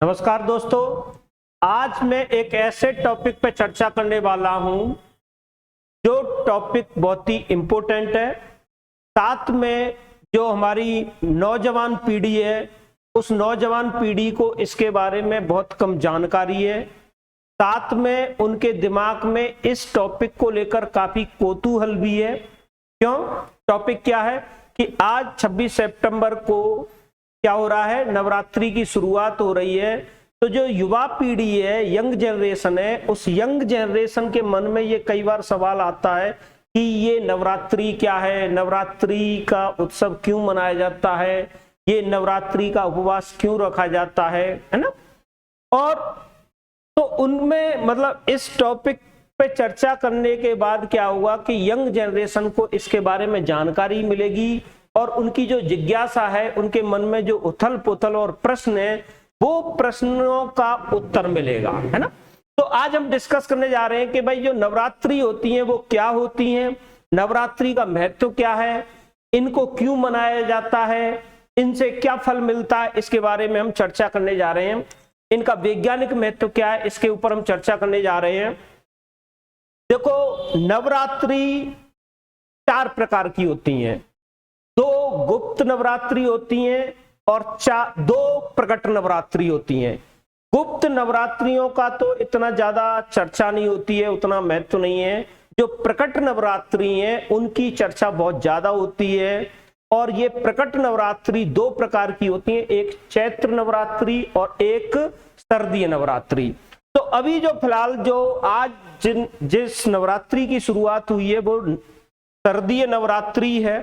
नमस्कार दोस्तों, आज मैं एक ऐसे टॉपिक पर चर्चा करने वाला हूं जो टॉपिक बहुत ही इम्पोर्टेंट है। साथ में जो हमारी नौजवान पीढ़ी है उस नौजवान पीढ़ी को इसके बारे में बहुत कम जानकारी है। साथ में उनके दिमाग में इस टॉपिक को लेकर काफी कौतूहल भी है। क्यों? टॉपिक क्या है कि आज 26 सितंबर को क्या हो रहा है, नवरात्रि की शुरुआत हो रही है। तो जो युवा पीढ़ी है, यंग जनरेशन है, उस यंग जनरेशन के मन में ये कई बार सवाल आता है कि ये नवरात्रि क्या है, नवरात्रि का उत्सव क्यों मनाया जाता है, ये नवरात्रि का उपवास क्यों रखा जाता है ना। और तो उनमें मतलब इस टॉपिक पे चर्चा करने के बाद क्या हुआ कि यंग जनरेशन को इसके बारे में जानकारी मिलेगी और उनकी जो जिज्ञासा है, उनके मन में जो उथल पुथल और प्रश्न है, वो प्रश्नों का उत्तर मिलेगा, है ना। तो आज हम डिस्कस करने जा रहे हैं कि भाई जो नवरात्रि होती है वो क्या होती हैं, नवरात्रि का महत्व क्या है, इनको क्यों मनाया जाता है, इनसे क्या फल मिलता है, इसके बारे में हम चर्चा करने जा रहे हैं। इनका वैज्ञानिक महत्व क्या है, इसके ऊपर हम चर्चा करने जा रहे हैं। देखो, नवरात्रि 4 प्रकार की होती हैं। 2 गुप्त नवरात्रि होती हैं और 2 प्रकट नवरात्रि होती हैं। गुप्त नवरात्रियों का तो इतना ज्यादा चर्चा नहीं होती है, उतना महत्व नहीं है। जो प्रकट नवरात्रि हैं उनकी चर्चा बहुत ज्यादा होती है। और ये प्रकट नवरात्रि 2 प्रकार की होती हैं, एक चैत्र नवरात्रि और एक शारदीय नवरात्रि। तो अभी जो फिलहाल जो आज जिस नवरात्रि की शुरुआत हुई है वो शारदीय नवरात्रि है।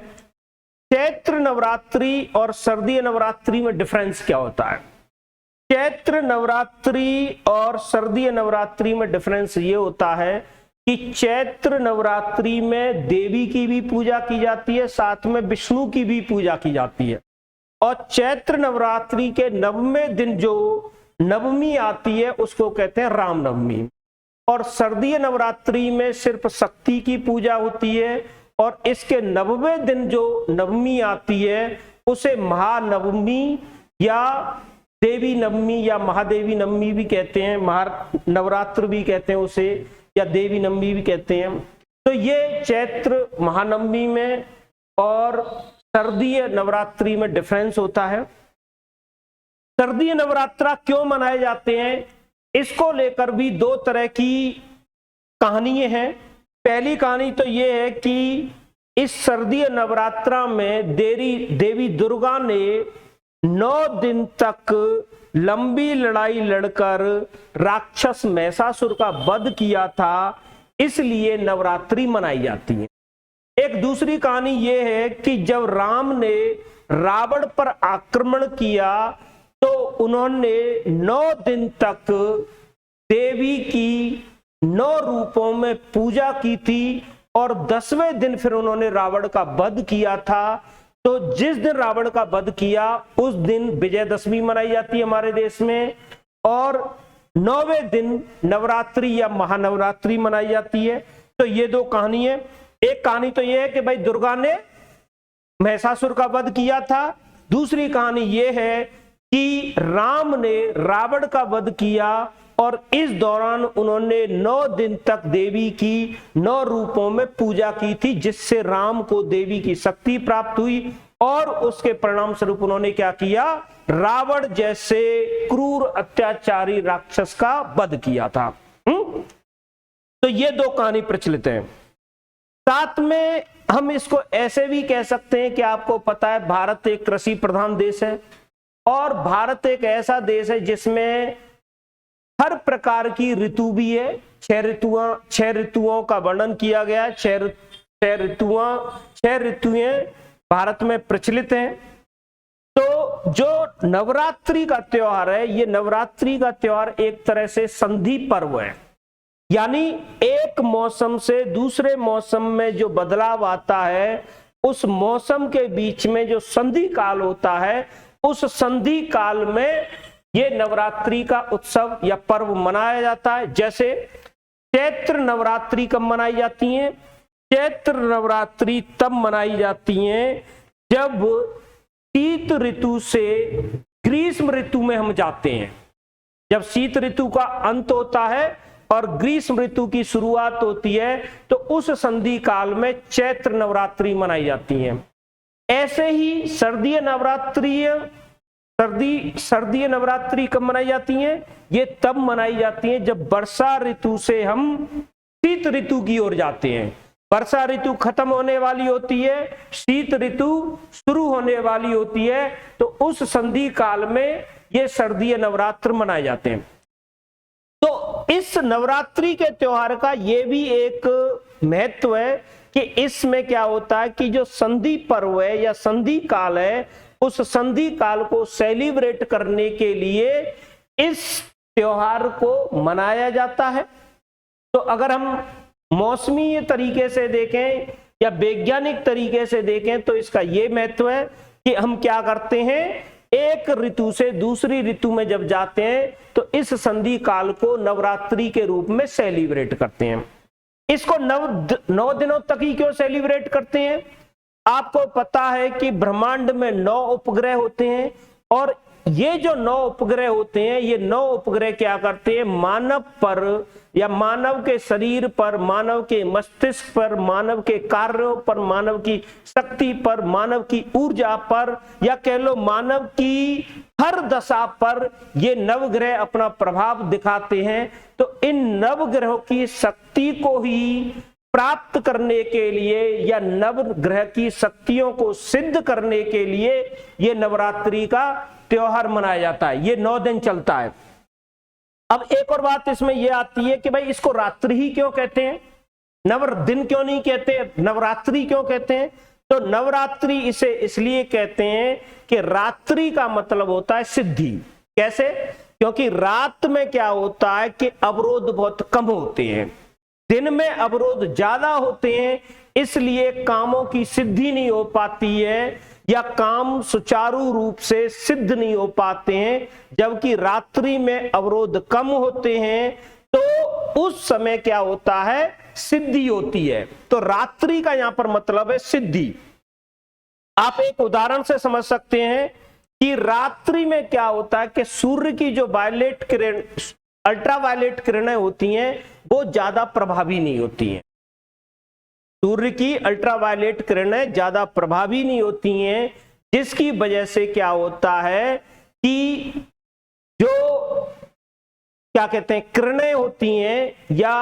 चैत्र नवरात्रि और शारदीय नवरात्रि में डिफरेंस क्या होता है? चैत्र नवरात्रि और शारदीय नवरात्रि में डिफरेंस ये होता है कि चैत्र नवरात्रि में देवी की भी पूजा की जाती है, साथ में विष्णु की भी पूजा की जाती है। और चैत्र नवरात्रि के 9वें दिन जो नवमी आती है उसको कहते हैं रामनवमी। और शारदीय नवरात्रि में सिर्फ शक्ति की पूजा होती है और इसके 9वें दिन जो नवमी आती है उसे महानवमी या देवी नवमी या महादेवी नवमी भी कहते हैं, महानवरात्र भी कहते हैं उसे, या देवी नवमी भी कहते हैं। तो ये चैत्र महानवमी में और शारदीय नवरात्रि में डिफरेंस होता है। शारदीय नवरात्रा क्यों मनाए जाते हैं, इसको लेकर भी 2 तरह की कहानियां हैं। पहली कहानी तो ये है कि इस शारदीय नवरात्रा में देवी दुर्गा ने 9 दिन तक लंबी लड़ाई लड़कर राक्षस महिषासुर का वध किया था, इसलिए नवरात्रि मनाई जाती है। एक दूसरी कहानी ये है कि जब राम ने रावण पर आक्रमण किया तो उन्होंने 9 दिन तक देवी की 9 रूपों में पूजा की थी और 10वें दिन फिर उन्होंने रावण का वध किया था। तो जिस दिन रावण का वध किया उस दिन विजयदशमी मनाई जाती है हमारे देश में, और 9वें दिन नवरात्रि या महानवरात्रि मनाई जाती है। तो ये 2 कहानी है। एक कहानी तो ये है कि भाई दुर्गा ने महिषासुर का वध किया था। दूसरी कहानी ये है कि राम ने रावण का वध किया और इस दौरान उन्होंने 9 दिन तक देवी की 9 रूपों में पूजा की थी, जिससे राम को देवी की शक्ति प्राप्त हुई और उसके परिणाम स्वरूप उन्होंने क्या किया, रावण जैसे क्रूर अत्याचारी राक्षस का वध किया था। तो ये 2 कहानी प्रचलित हैं। साथ में हम इसको ऐसे भी कह सकते हैं कि आपको पता है भारत एक कृषि प्रधान देश है और भारत एक ऐसा देश है जिसमें हर प्रकार की ऋतु भी है। 6 ऋतुओं का वर्णन किया गया है। 6 ऋतुएं भारत में प्रचलित हैं। तो जो नवरात्रि का त्योहार है, ये नवरात्रि का त्योहार एक तरह से संधि पर्व है, यानी एक मौसम से दूसरे मौसम में जो बदलाव आता है उस मौसम के बीच में जो संधि काल होता है, उस संधि काल में ये नवरात्रि का उत्सव या पर्व मनाया जाता है। जैसे चैत्र नवरात्रि कब मनाई जाती है? चैत्र नवरात्रि तब मनाई जाती है जब शीत ऋतु से ग्रीष्म ऋतु में हम जाते हैं। जब शीत ऋतु का अंत होता है और ग्रीष्म ऋतु की शुरुआत होती है, तो उस संधि काल में चैत्र नवरात्रि मनाई जाती है। ऐसे ही सर्दीय नवरात्रि कब मनाई जाती हैं? ये तब मनाई जाती हैं जब वर्षा ऋतु से हम शीत ऋतु की ओर जाते हैं। वर्षा ऋतु खत्म होने वाली होती है, शीत ऋतु शुरू होने वाली होती है, तो उस संधि काल में ये सर्दीय नवरात्र मनाए जाते हैं। तो इस नवरात्रि के त्योहार का ये भी एक महत्व है कि इसमें क्या होता है कि जो संधि पर्व है या संधि काल है, उस संधि काल को सेलिब्रेट करने के लिए इस त्योहार को मनाया जाता है। तो अगर हम मौसमी तरीके से देखें या वैज्ञानिक तरीके से देखें तो इसका ये महत्व है कि हम क्या करते हैं, एक ऋतु से दूसरी ऋतु में जब जाते हैं तो इस संधि काल को नवरात्रि के रूप में सेलिब्रेट करते हैं। इसको 9 दिनों तक ही क्यों सेलिब्रेट करते हैं? आपको पता है कि ब्रह्मांड में 9 उपग्रह होते हैं और ये जो 9 उपग्रह होते हैं, ये 9 उपग्रह क्या करते हैं, मानव पर या मानव के शरीर पर, मानव के मस्तिष्क पर, मानव के कार्यों पर, मानव की शक्ति पर, मानव की ऊर्जा पर, या कह लो मानव की हर दशा पर ये नवग्रह अपना प्रभाव दिखाते हैं। तो इन नवग्रहों की शक्ति को ही प्राप्त करने के लिए या नवग्रह की शक्तियों को सिद्ध करने के लिए ये नवरात्रि का त्योहार मनाया जाता है। ये 9 दिन चलता है। अब एक और बात इसमें यह आती है कि भाई इसको रात्रि ही क्यों कहते हैं, नव दिन क्यों नहीं कहते, नवरात्रि क्यों कहते हैं? तो नवरात्रि इसे इसलिए कहते हैं कि रात्रि का मतलब होता है सिद्धि। कैसे? क्योंकि रात में क्या होता है कि अवरोध बहुत कम होते हैं, दिन में अवरोध ज्यादा होते हैं, इसलिए कामों की सिद्धि नहीं हो पाती है या काम सुचारू रूप से सिद्ध नहीं हो पाते हैं। जबकि रात्रि में अवरोध कम होते हैं तो उस समय क्या होता है, सिद्धि होती है। तो रात्रि का यहां पर मतलब है सिद्धि। आप एक उदाहरण से समझ सकते हैं कि रात्रि में क्या होता है कि सूर्य की जो वायलेट किरण, अल्ट्रावायलेट किरणें होती हैं, वो ज्यादा प्रभावी नहीं होती हैं। सूर्य की अल्ट्रावायलेट किरणें ज्यादा प्रभावी नहीं होती हैं, जिसकी वजह से क्या होता है कि जो क्या कहते हैं किरणें होती हैं या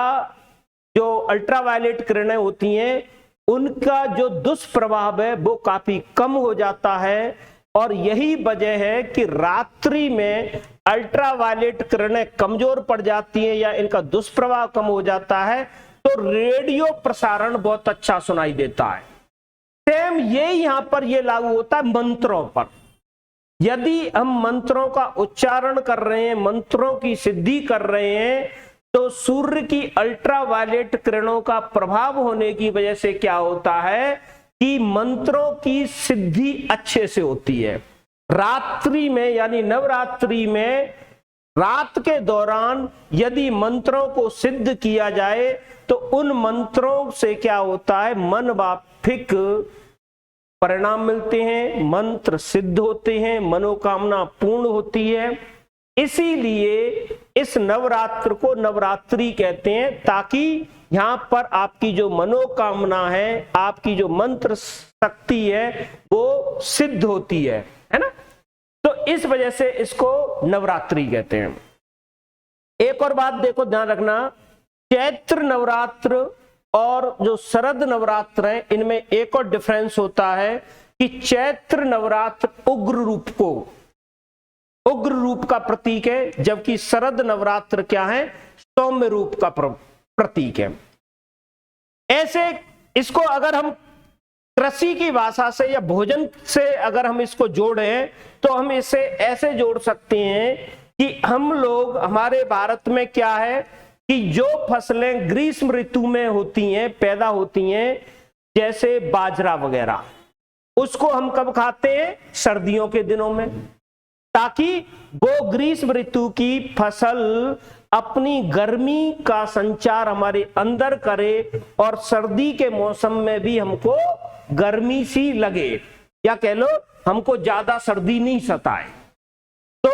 जो अल्ट्रावायलेट किरणें होती हैं, उनका जो दुष्प्रभाव है वो काफी कम हो जाता है। और यही वजह है कि रात्रि में अल्ट्रावायलेट किरणें कमजोर पड़ जाती हैं या इनका दुष्प्रभाव कम हो जाता है, तो रेडियो प्रसारण बहुत अच्छा सुनाई देता है। सेम ये यहां पर ये लागू होता है मंत्रों पर। यदि हम मंत्रों का उच्चारण कर रहे हैं, मंत्रों की सिद्धि कर रहे हैं, तो सूर्य की अल्ट्रावायलेट किरणों का प्रभाव होने की वजह से क्या होता है कि मंत्रों की सिद्धि अच्छे से होती है। रात्रि में यानी नवरात्रि में रात के दौरान यदि मंत्रों को सिद्ध किया जाए तो उन मंत्रों से क्या होता है, मन वाफिक परिणाम मिलते हैं, मंत्र सिद्ध होते हैं, मनोकामना पूर्ण होती है। इसीलिए इस नवरात्र को नवरात्रि कहते हैं, ताकि यहां पर आपकी जो मनोकामना है, आपकी जो मंत्र शक्ति है, वो सिद्ध होती है ना। तो इस वजह से इसको नवरात्रि कहते हैं। एक और बात देखो, ध्यान रखना, चैत्र नवरात्र और जो शरद नवरात्र है, इनमें एक और डिफरेंस होता है कि चैत्र नवरात्र उग्र रूप का प्रतीक है, जबकि शरद नवरात्र क्या है, सौम्य रूप का प्रतीक है। ऐसे इसको अगर हम कृषि की भाषा से या भोजन से अगर हम इसको जोड़ें तो हम इसे ऐसे जोड़ सकते हैं कि हम लोग, हमारे भारत में क्या है कि जो फसलें ग्रीष्म ऋतु में होती हैं, पैदा होती हैं, जैसे बाजरा वगैरह, उसको हम कब खाते हैं, सर्दियों के दिनों में, ताकि वो ग्रीष्म ऋतु की फसल अपनी गर्मी का संचार हमारे अंदर करे और सर्दी के मौसम में भी हमको गर्मी सी लगे, या कह लो हमको ज्यादा सर्दी नहीं सताए। तो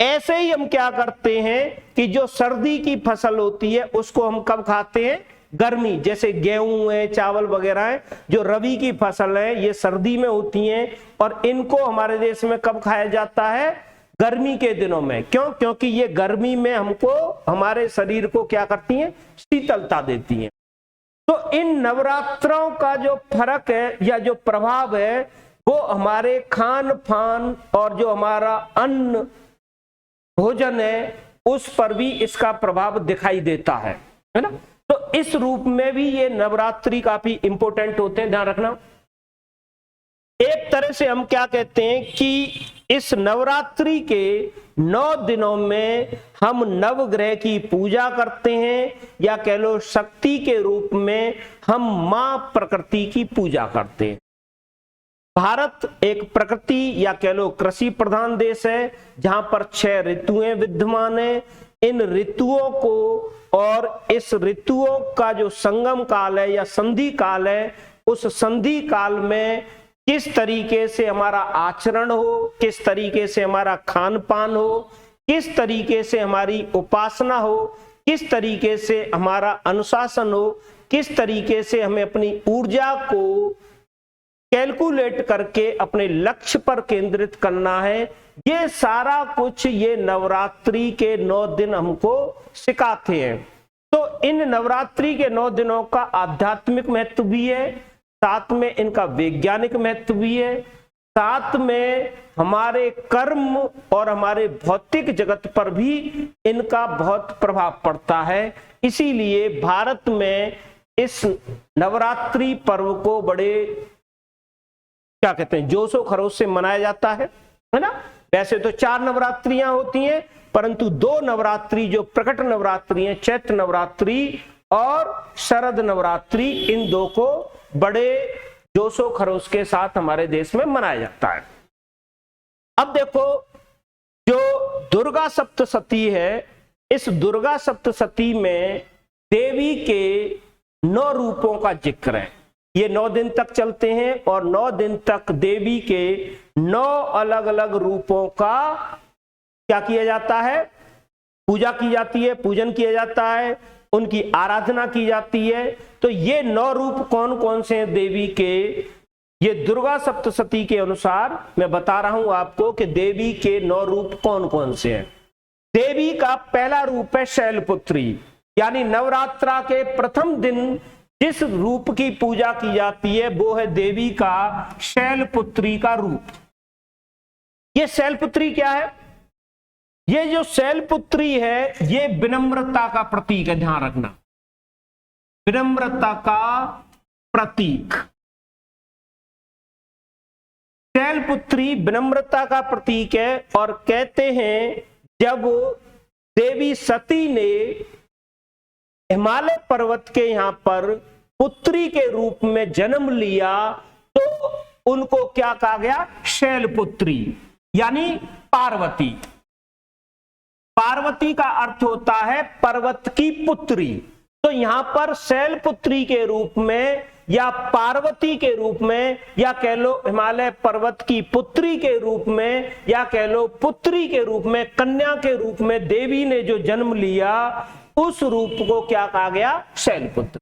ऐसे ही हम क्या करते हैं कि जो सर्दी की फसल होती है उसको हम कब खाते हैं? गर्मी। जैसे गेहूं है, चावल वगैरह है, जो रबी की फसल है, ये सर्दी में होती हैं और इनको हमारे देश में कब खाया जाता है? गर्मी के दिनों में। क्यों? क्योंकि ये गर्मी में हमको, हमारे शरीर को क्या करती हैं? शीतलता देती हैं। तो इन नवरात्रों का जो फर्क है या जो प्रभाव है वो हमारे खान पान और जो हमारा अन्न भोजन है उस पर भी इसका प्रभाव दिखाई देता है ना। तो इस रूप में भी ये नवरात्रि काफी इंपॉर्टेंट होते हैं, ध्यान रखना। एक तरह से हम क्या कहते हैं कि इस नवरात्रि के 9 दिनों में हम नवग्रह की पूजा करते हैं, या कह लो शक्ति के रूप में हम मां प्रकृति की पूजा करते हैं। भारत एक प्रकृति या कह लो कृषि प्रधान देश है, जहां पर 6 ऋतुएं विद्यमान है। इन ऋतुओं को और इस ऋतुओं का जो संगम काल है या संधि काल है, उस संधि काल में किस तरीके से हमारा आचरण हो, किस तरीके से हमारा खान पान हो, किस तरीके से हमारी उपासना हो, किस तरीके से हमारा अनुशासन हो, किस तरीके से हमें अपनी ऊर्जा को कैलकुलेट करके अपने लक्ष्य पर केंद्रित करना है, ये सारा कुछ ये नवरात्रि के 9 दिन हमको सिखाते हैं। तो इन नवरात्रि के 9 दिनों का आध्यात्मिक महत्व भी है, साथ में इनका वैज्ञानिक महत्व भी है, साथ में हमारे कर्म और हमारे भौतिक जगत पर भी इनका बहुत प्रभाव पड़ता है। इसीलिए भारत में इस नवरात्रि पर्व को बड़े क्या कहते हैं, जोशो खरोश से मनाया जाता है ना। वैसे तो 4 नवरात्रियां होती हैं, परंतु 2 नवरात्रि जो प्रकट नवरात्रि हैं, चैत्र नवरात्रि और शरद नवरात्रि, इन 2 को बड़े जोशो खरोश के साथ हमारे देश में मनाया जाता है। अब देखो, जो दुर्गा सप्तशती है, इस दुर्गा सप्तशती में देवी के 9 रूपों का जिक्र है। ये 9 दिन तक चलते हैं और 9 दिन तक देवी के 9 अलग अलग रूपों का क्या किया जाता है? पूजा की जाती है, पूजन किया जाता है, उनकी आराधना की जाती है। तो ये 9 रूप कौन कौन से हैं देवी के? ये दुर्गा सप्तशती के अनुसार मैं बता रहा हूं आपको कि देवी के 9 रूप कौन कौन से हैं। देवी का पहला रूप है शैलपुत्री, यानी नवरात्रा के प्रथम दिन जिस रूप की पूजा की जाती है वो है देवी का शैलपुत्री का रूप। ये शैलपुत्री क्या है? ये जो शैलपुत्री है ये विनम्रता का प्रतीक है, ध्यान रखना, विनम्रता का प्रतीक। शैलपुत्री विनम्रता का प्रतीक है और कहते हैं जब देवी सती ने हिमालय पर्वत के यहां पर पुत्री के रूप में जन्म लिया तो उनको क्या कहा गया? शैलपुत्री, यानी पार्वती। पार्वती का अर्थ होता है पर्वत की पुत्री। तो यहां पर शैलपुत्री के रूप में या पार्वती के रूप में या कह लो हिमालय पर्वत की पुत्री के रूप में या कह लो पुत्री के रूप में, कन्या के रूप में देवी ने जो जन्म लिया उस रूप को क्या कहा गया? शैलपुत्री।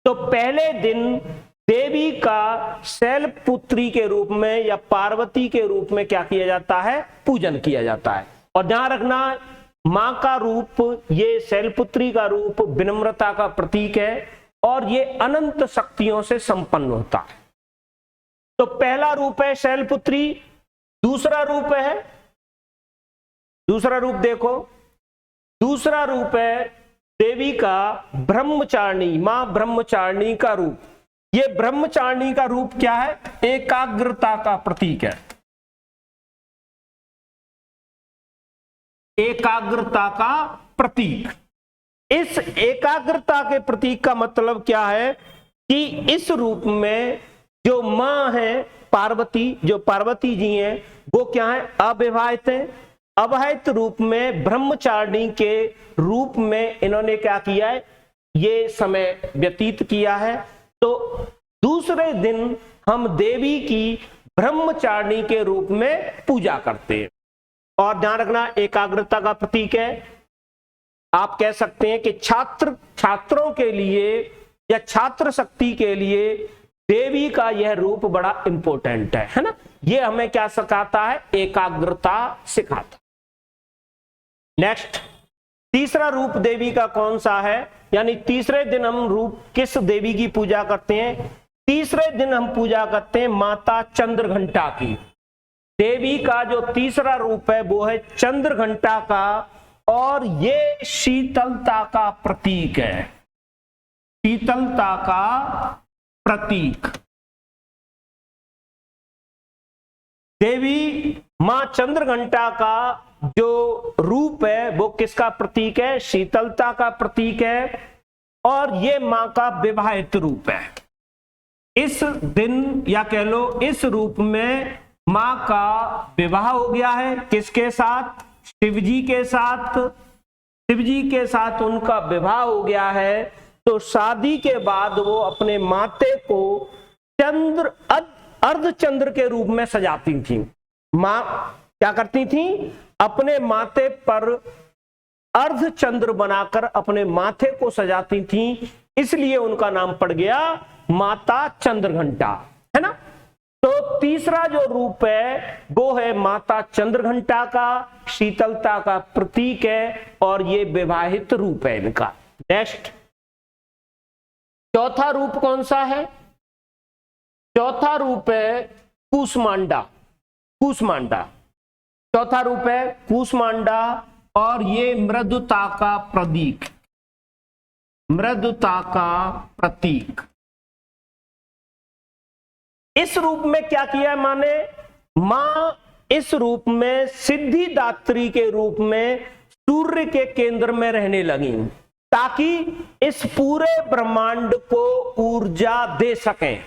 तो पहले दिन देवी का शैलपुत्री के रूप में या पार्वती के रूप में क्या किया जाता है? पूजन किया जाता है। और ध्यान रखना, मां का रूप, ये शैलपुत्री का रूप विनम्रता का प्रतीक है और ये अनंत शक्तियों से संपन्न होता है। तो पहला रूप है शैलपुत्री। दूसरा रूप है, दूसरा रूप देखो, दूसरा रूप है देवी का ब्रह्मचारिणी, मां ब्रह्मचारिणी का रूप। ये ब्रह्मचारिणी का रूप क्या है? एकाग्रता का प्रतीक है, एकाग्रता का प्रतीक। इस एकाग्रता के प्रतीक का मतलब क्या है कि इस रूप में जो मां है पार्वती, जो पार्वती जी हैं, वो क्या है? अविवाहित हैं। अविवाहित रूप में ब्रह्मचारिणी के रूप में इन्होंने क्या किया है? ये समय व्यतीत किया है। तो दूसरे दिन हम देवी की ब्रह्मचारिणी के रूप में पूजा करते हैं और ध्यान रखना एकाग्रता का प्रतीक है। आप कह सकते हैं कि छात्रों के लिए या छात्र शक्ति के लिए देवी का यह रूप बड़ा इंपॉर्टेंट है ना। यह हमें क्या सिखाता है? एकाग्रता सिखाता। नेक्स्ट, तीसरा रूप देवी का कौन सा है, यानी तीसरे दिन हम रूप किस देवी की पूजा करते हैं? तीसरे दिन हम पूजा करते हैं माता चंद्रघंटा की। देवी का जो तीसरा रूप है वो है चंद्रघंटा का, और ये शीतलता का प्रतीक है, शीतलता का प्रतीक। देवी मां चंद्रघंटा का जो रूप है वो किसका प्रतीक है? शीतलता का प्रतीक है, और ये मां का विवाहित रूप है। इस दिन या कह लो इस रूप में मां का विवाह हो गया है। किसके साथ? शिवजी के साथ। शिवजी के साथ उनका विवाह हो गया है। तो शादी के बाद वो अपने माते को चंद्र अर्धचंद्र के रूप में सजाती थी। मां क्या करती थी? अपने माथे पर अर्धचंद्र बनाकर अपने माथे को सजाती थी, इसलिए उनका नाम पड़ गया माता चंद्रघंटा, है ना। तो तीसरा जो रूप है वो है माता चंद्रघंटा का, शीतलता का प्रतीक है, और ये विवाहित रूप है इनका। नेक्स्ट, चौथा रूप कौन सा है? चौथा रूप है कूष्मांडा। कूष्मांडा चौथा रूप है कूष्मांडा, और ये मृदुता का प्रतीक, मृदुता का प्रतीक। इस रूप में क्या किया मां ने? मां इस रूप में सिद्धिदात्री के रूप में सूर्य के केंद्र में रहने लगी, ताकि इस पूरे ब्रह्मांड को ऊर्जा दे सकें।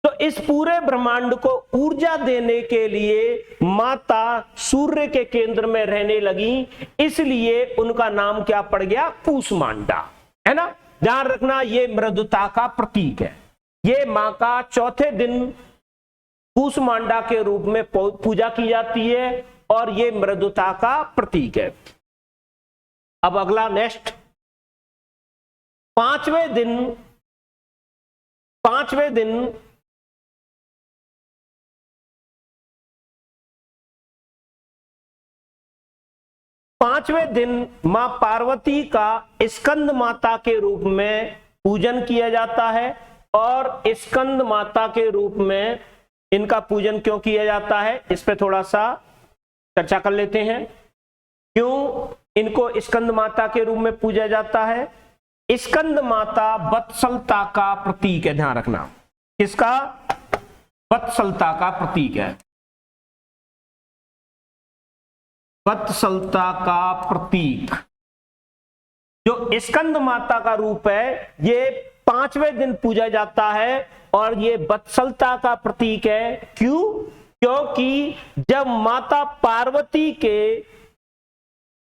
तो इस पूरे ब्रह्मांड को ऊर्जा देने के लिए माता सूर्य के केंद्र में रहने लगी, इसलिए उनका नाम क्या पड़ गया? कूष्मांडा, है ना। ध्यान रखना, ये मृदुता का प्रतीक है। ये मां का चौथे दिन कूष्मांडा के रूप में पूजा की जाती है, और ये मृदुता का प्रतीक है। अब अगला नेक्स्ट, पांचवें दिन मां पार्वती का स्कंद माता के रूप में पूजन किया जाता है। और स्कंद माता के रूप में इनका पूजन क्यों किया जाता है, इस पे थोड़ा सा चर्चा कर लेते हैं। क्यों इनको स्कंद माता के रूप में पूजा जाता है? स्कंद माता वत्सलता का प्रतीक है। ध्यान रखना, किसका? वत्सलता का प्रतीक है। वत्सलता का प्रतीक। जो स्कंद माता का रूप है ये पांचवें दिन पूजा जाता है, और ये वत्सलता का प्रतीक है। क्यों? क्योंकि जब माता पार्वती के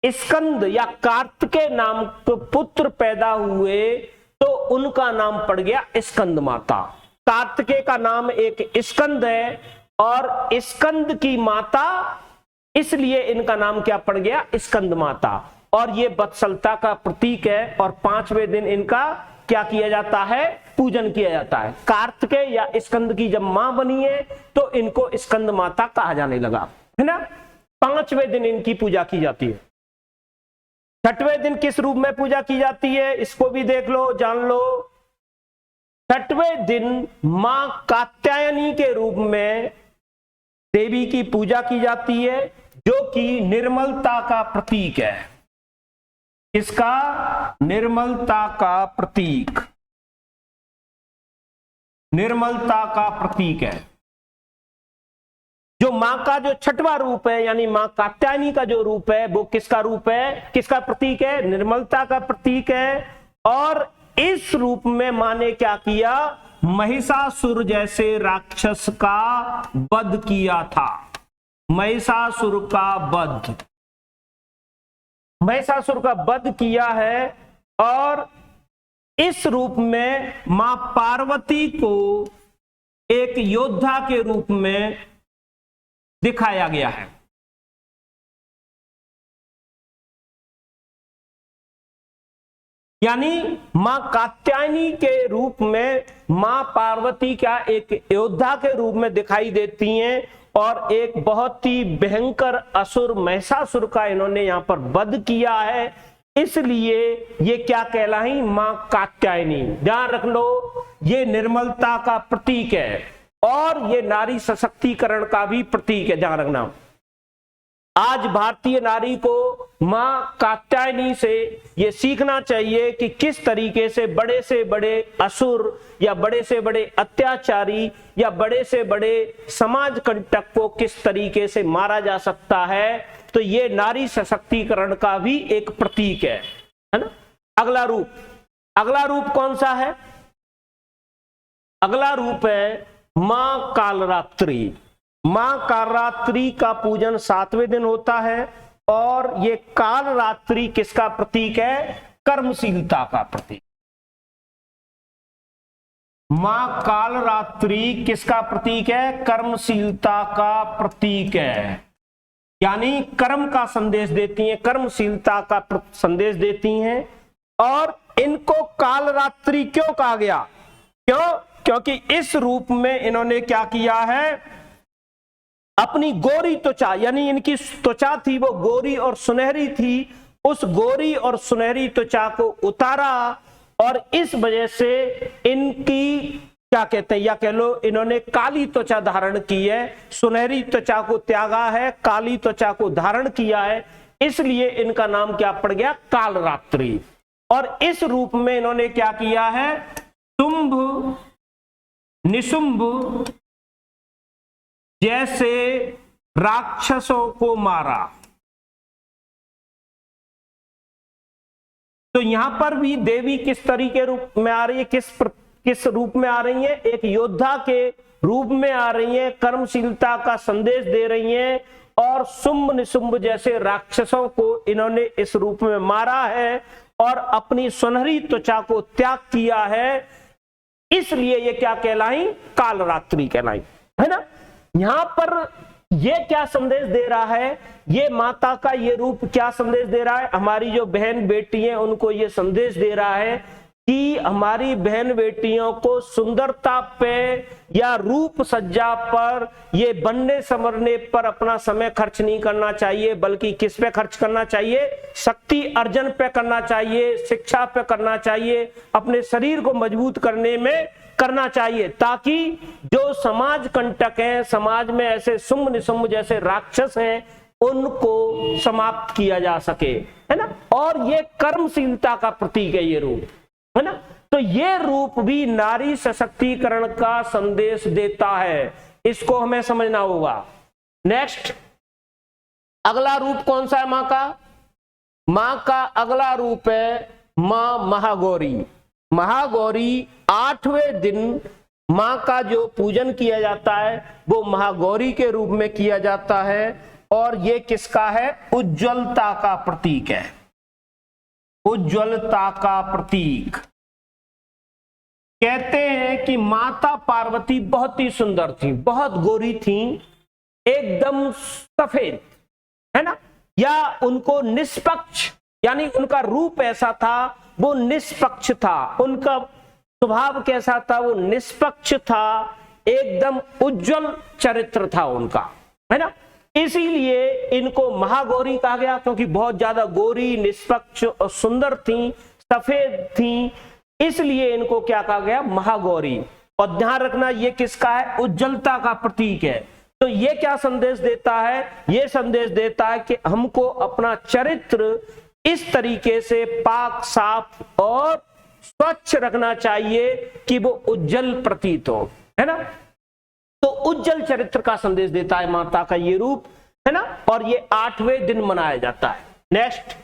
स्कंद या कार्तिकेय नाम के पुत्र पैदा हुए, तो उनका नाम पड़ गया स्कंद माता। कार्तिकेय का नाम एक स्कंद है, और स्कंद की माता, इसलिए इनका नाम क्या पड़ गया? स्कंद माता। और ये वत्सलता का प्रतीक है, और पांचवें दिन इनका क्या किया जाता है? पूजन किया जाता है। कार्तिकेय या स्कंद की जब मां बनी है तो इनको स्कंद माता कहा जाने लगा, है ना। पांचवें दिन इनकी पूजा की जाती है। छठवें दिन किस रूप में पूजा की जाती है, इसको भी देख लो, जान लो। छठवें दिन मां कात्यायनी के रूप में देवी की पूजा की जाती है, जो कि निर्मलता का प्रतीक है। इसका? निर्मलता का प्रतीक, निर्मलता का प्रतीक है। जो मां का जो छठवां रूप है, यानी मां कात्यायनी का जो रूप है, वो किसका रूप है? किसका प्रतीक है? निर्मलता का प्रतीक है। और इस रूप में मां ने क्या किया? महिषासुर जैसे राक्षस का वध किया था। महिषासुर का वध, महिषासुर का वध किया है। और इस रूप में मां पार्वती को एक योद्धा के रूप में दिखाया गया है। यानी मां कात्यायनी के रूप में मां पार्वती का एक योद्धा के रूप में दिखाई देती हैं और एक बहुत ही भयंकर असुर महिषासुर का इन्होंने यहां पर वध किया है, इसलिए ये क्या कहलाई, मां कात्यायनी। ध्यान रख लो, ये निर्मलता का प्रतीक है और ये नारी सशक्तिकरण का भी प्रतीक है, ध्यान रखना। आज भारतीय नारी को मां कात्यायनी से ये सीखना चाहिए कि किस तरीके से बड़े असुर या बड़े से बड़े अत्याचारी या बड़े से बड़े समाज कंटक को किस तरीके से मारा जा सकता है। तो ये नारी सशक्तिकरण का भी एक प्रतीक है ना। अगला रूप कौन सा है? अगला रूप है मां कालरात्रि। मां कालरात्रि का पूजन 7वें दिन होता है और ये कालरात्रि किसका प्रतीक है? कर्मशीलता का प्रतीक। मां कालरात्रि किसका प्रतीक है? कर्मशीलता का प्रतीक है, यानी कर्म का संदेश देती हैं, कर्मशीलता का संदेश देती हैं। और इनको कालरात्रि क्यों कहा गया? क्योंकि इस रूप में इन्होंने क्या किया है, अपनी गोरी त्वचा, यानी इनकी त्वचा थी वो गोरी और सुनहरी थी, उस गोरी और सुनहरी त्वचा को उतारा और इस वजह से इनकी क्या कहते हैं, या कह लो इन्होंने काली त्वचा धारण की है, सुनहरी त्वचा को त्यागा है, काली त्वचा को धारण किया है, इसलिए इनका नाम क्या पड़ गया? कालरात्रि। और इस रूप में इन्होंने क्या किया है? शुंभ निशुंभ जैसे राक्षसों को मारा। तो यहां पर भी देवी किस तरीके रूप में आ रही है, किस रूप में आ रही है? एक योद्धा के रूप में आ रही है, कर्मशीलता का संदेश दे रही हैं और शुंभ निशुंभ जैसे राक्षसों को इन्होंने इस रूप में मारा है और अपनी सुनहरी त्वचा को त्याग किया है, इसलिए ये क्या कहलाई? कालरात्रि कहलाई, है ना। यहां पर ये क्या संदेश दे रहा है? ये माता का ये रूप क्या संदेश दे रहा है? हमारी जो बहन बेटी है उनको ये संदेश दे रहा है कि हमारी बहन बेटियों को सुंदरता पे या रूप सज्जा पर, ये बनने संवरने पर अपना समय खर्च नहीं करना चाहिए, बल्कि किस पे खर्च करना चाहिए? शक्ति अर्जन पे करना चाहिए, शिक्षा पे करना चाहिए, अपने शरीर को मजबूत करने में करना चाहिए, ताकि जो समाज कंटक हैं, समाज में ऐसे शुंभ निशुंभ जैसे राक्षस हैं, उनको समाप्त किया जा सके, है ना। और ये कर्मशीलता का प्रतीक है ये रूप, है ना। तो ये रूप भी नारी सशक्तिकरण का संदेश देता है, इसको हमें समझना होगा। नेक्स्ट, अगला रूप कौन सा है मां का? मां का अगला रूप है मां महागौरी। महागौरी 8वें दिन मां का जो पूजन किया जाता है वो महागौरी के रूप में किया जाता है और ये किसका है? उज्ज्वलता का प्रतीक है, उज्ज्वलता का प्रतीक। कहते हैं कि माता पार्वती बहुत ही सुंदर थी, बहुत गोरी थी, एकदम सफेद, है ना, या उनको निष्पक्ष, यानी उनका रूप ऐसा था, वो निष्पक्ष था, उनका स्वभाव कैसा था? वो निष्पक्ष था, एकदम उज्जवल चरित्र था उनका, है ना। इसीलिए इनको महागौरी कहा गया, क्योंकि बहुत ज्यादा गोरी, निष्पक्ष और सुंदर थी, सफेद थी, इसलिए इनको क्या कहा गया? महागौरी। और ध्यान रखना ये किसका है? उज्ज्वलता का प्रतीक है। तो ये क्या संदेश देता है? ये संदेश देता है कि हमको अपना चरित्र इस तरीके से पाक साफ और स्वच्छ रखना चाहिए कि वो उज्जवल प्रतीत हो, है ना। तो उज्जवल चरित्र का संदेश देता है माता का ये रूप, है ना। और ये 8वें दिन मनाया जाता है। नेक्स्ट,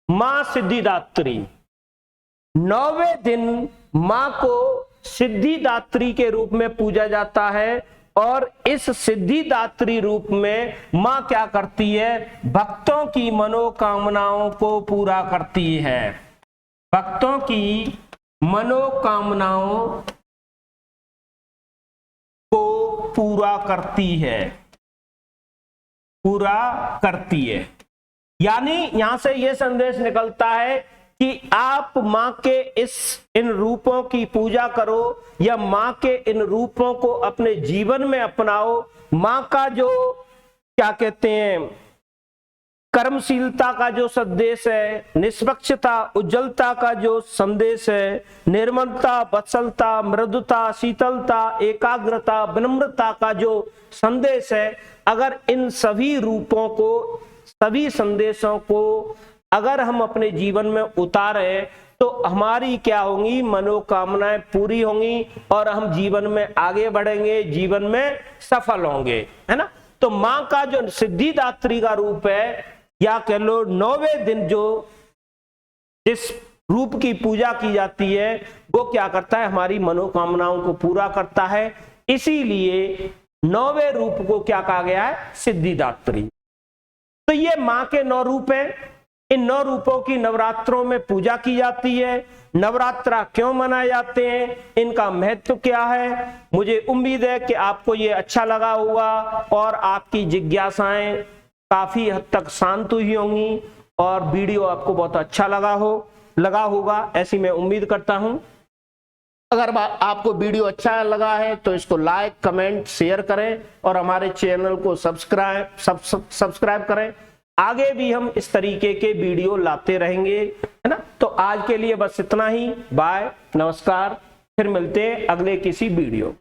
मां सिद्धिदात्री। 9वें दिन मां को सिद्धिदात्री के रूप में पूजा जाता है और इस सिद्धिदात्री रूप में मां क्या करती है? भक्तों की मनोकामनाओं को पूरा करती है, भक्तों की मनोकामनाओं को पूरा करती है, पूरा करती है। यानी यहां से यह संदेश निकलता है कि आप मां के इन रूपों की पूजा करो या मां के इन रूपों को अपने जीवन में अपनाओ। मां का जो क्या कहते हैं कर्मशीलता का जो संदेश है, निष्पक्षता उज्जवलता का जो संदेश है, निर्मलता, वत्सलता, मृदुता, शीतलता, एकाग्रता, विनम्रता का जो संदेश है, अगर इन सभी रूपों को, सभी संदेशों को अगर हम अपने जीवन में उतारे तो हमारी क्या होंगी, मनोकामनाएं पूरी होंगी और हम जीवन में आगे बढ़ेंगे, जीवन में सफल होंगे, है ना। तो मां का जो सिद्धिदात्री का रूप है, या कह लो 9वें दिन जो जिस रूप की पूजा की जाती है, वो क्या करता है, हमारी मनोकामनाओं को पूरा करता है। इसीलिए 9वें रूप को क्या कहा गया है, सिद्धिदात्री। तो ये मां के 9 रूप हैं। इन 9 रूपों की नवरात्रों में पूजा की जाती है। नवरात्रा क्यों मनाए जाते हैं, इनका महत्व क्या है, मुझे उम्मीद है कि आपको ये अच्छा लगा होगा और आपकी जिज्ञासाएं काफी हद तक शांत हुई होंगी और वीडियो आपको बहुत अच्छा लगा होगा, ऐसी मैं उम्मीद करता हूं। अगर आपको वीडियो अच्छा लगा है तो इसको लाइक, कमेंट, शेयर करें और हमारे चैनल को सब्सक्राइब करें। आगे भी हम इस तरीके के वीडियो लाते रहेंगे, है ना। तो आज के लिए बस इतना ही। बाय, नमस्कार, फिर मिलते हैं अगले किसी वीडियो।